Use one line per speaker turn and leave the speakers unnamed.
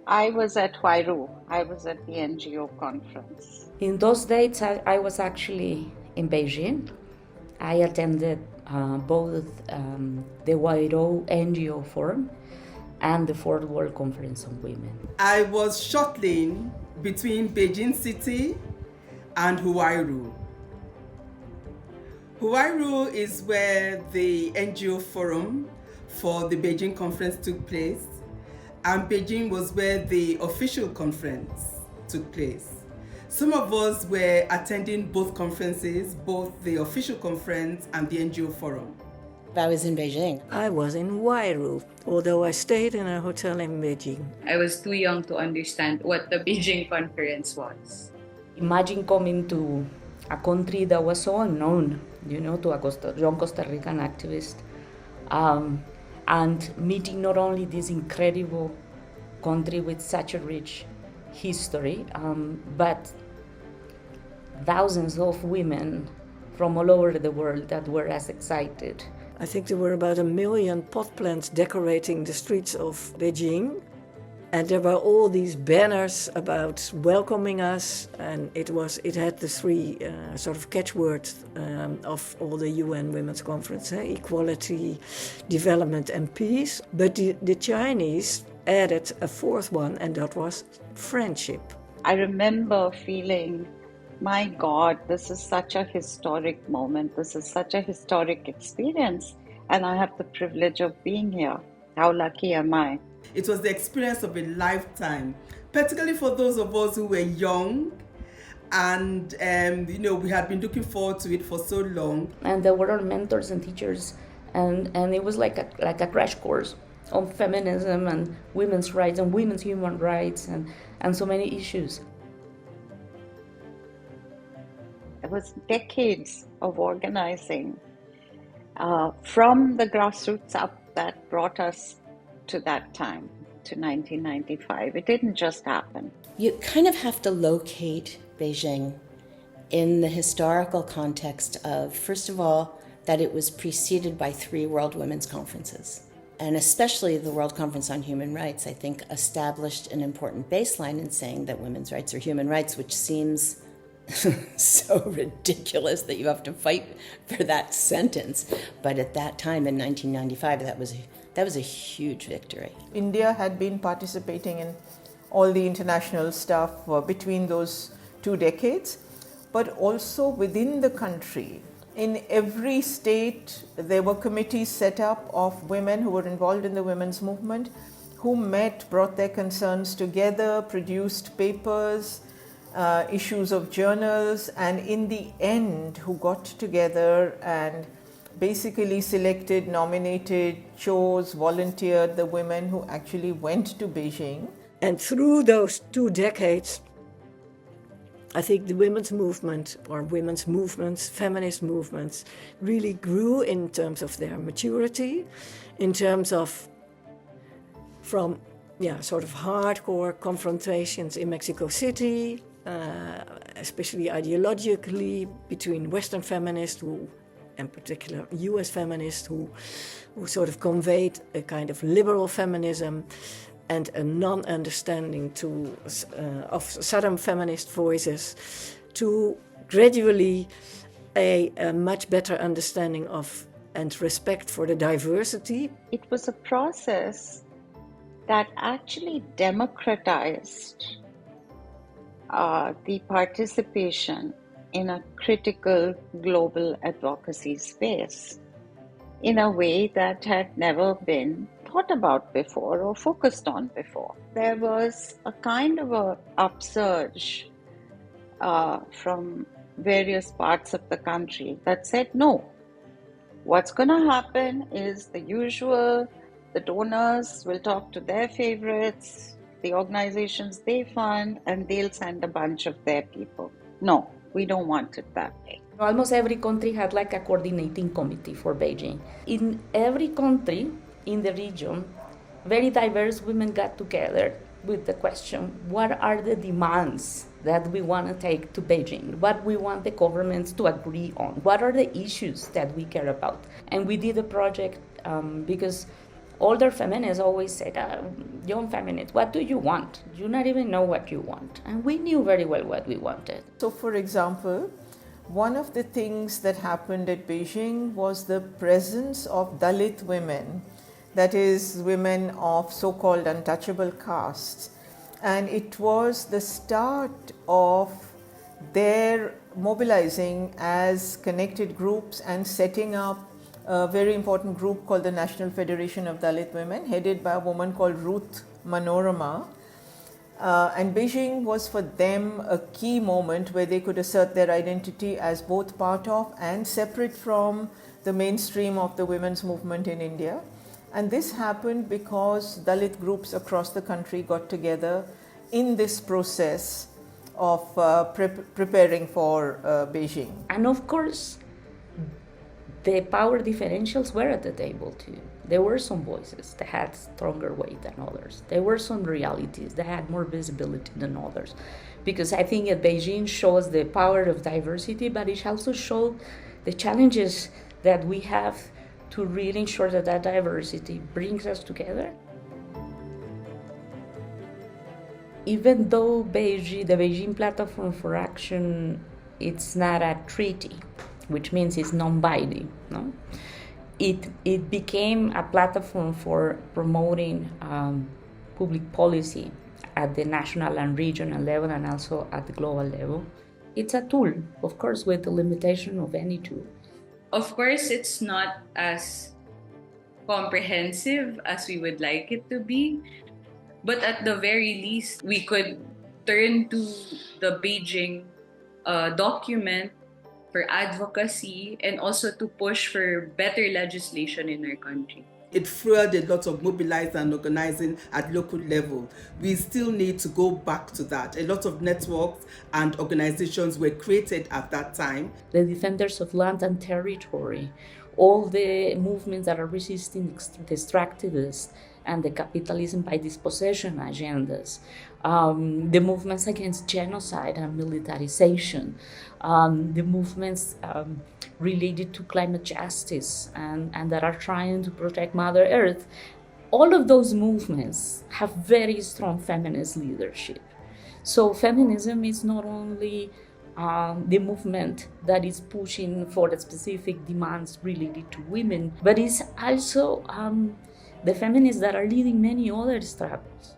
I was at Huairu. I was at the NGO conference.
In those dates, I was actually in Beijing. I attended both the Huairu NGO Forum and the Fourth World Conference on Women.
I was shuttling between Beijing City and Huairu. Huairu is where the NGO Forum for the Beijing conference took place, and Beijing was where the official conference took place. Some of us were attending both conferences, both the official conference and the NGO Forum.
I was in Beijing.
I was in Huairu, although I stayed in a hotel in Beijing.
I was too young to understand what the Beijing conference was.
Imagine coming to a country that was so unknown, to a young Costa Rican activist, and meeting not only this incredible country with such a rich history, but thousands of women from all over the world that were as excited.
I think there were about 1 million pot plants decorating the streets of Beijing. And there were all these banners about welcoming us, and it had the three sort of catchwords of all the UN Women's Conference: equality, development, and peace. But the Chinese added a fourth one, and that was friendship.
I remember feeling, my God, this is such a historic moment. This is such a historic experience, and I have the privilege of being here. How lucky am I?
It was the experience of a lifetime, particularly for those of us who were young, and we had been looking forward to it for so long.
And there were our mentors and teachers, and it was like a crash course on feminism and women's rights and women's human rights and so many issues.
It was decades of organizing from the grassroots up that brought us to that time, to 1995. It didn't just happen.
You kind of have to locate Beijing in the historical context of, first of all, that it was preceded by 3 World Women's Conferences. And especially the World Conference on Human Rights, I think, established an important baseline in saying that women's rights are human rights, which seems so ridiculous that you have to fight for that sentence. But at that time in 1995, that was a huge victory.
India had been participating in all the international stuff between those 2 decades, but also within the country. In every state, there were committees set up of women who were involved in the women's movement, who met, brought their concerns together, produced papers, issues of journals, and in the end, who got together and basically selected, nominated, chose, volunteered the women who actually went to Beijing.
And through those 2 decades, I think the women's movement, or women's movements, feminist movements, really grew in terms of their maturity, in terms of from sort of hardcore confrontations in Mexico City, especially ideologically between Western feminists who, in particular US feminists, who sort of conveyed a kind of liberal feminism and a non-understanding of Southern feminist voices, to gradually a much better understanding of and respect for the diversity.
It was a process that actually democratized the participation in a critical global advocacy space in a way that had never been thought about before or focused on before. There was a kind of an upsurge from various parts of the country that said, no, what's going to happen is the usual, the donors will talk to their favorites, the organizations they fund, and they'll send a bunch of their people. No, we don't want it that way.
Almost every country had like a coordinating committee for Beijing. In every country in the region, very diverse women got together with the question, what are the demands that we want to take to Beijing? What we want the governments to agree on? What are the issues that we care about? And we did a project because Older feminists always said, young feminists, what do you want? You not even know what you want. And we knew very well what we wanted.
So, for example, one of the things that happened at Beijing was the presence of Dalit women, that is, women of so-called untouchable castes. And it was the start of their mobilizing as connected groups and setting up a very important group called the National Federation of Dalit Women, headed by a woman called Ruth Manorama. And Beijing was for them a key moment where they could assert their identity as both part of and separate from the mainstream of the women's movement in India. And this happened because Dalit groups across the country got together in this process of preparing for Beijing.
And of course, the power differentials were at the table too. There were some voices that had stronger weight than others. There were some realities that had more visibility than others. Because I think that Beijing shows the power of diversity, but it also showed the challenges that we have to really ensure that that diversity brings us together. Even though the Beijing Platform for Action, it's not a treaty, which means it's non-binding, no? It became a platform for promoting public policy at the national and regional level and also at the global level. It's a tool, of course, with the limitation of any tool.
Of course, it's not as comprehensive as we would like it to be, but at the very least, we could turn to the Beijing document for advocacy and also to push for better legislation in our country.
It fueled a lot of mobilizing and organizing at local level. We still need to go back to that. A lot of networks and organizations were created at that time.
The defenders of land and territory, all the movements that are resisting extractivists and the capitalism by dispossession agendas, the movements against genocide and militarization, the movements related to climate justice and that are trying to protect Mother Earth. All of those movements have very strong feminist leadership. So feminism is not only the movement that is pushing for the specific demands related to women, but it's also the feminists that are leading many other struggles.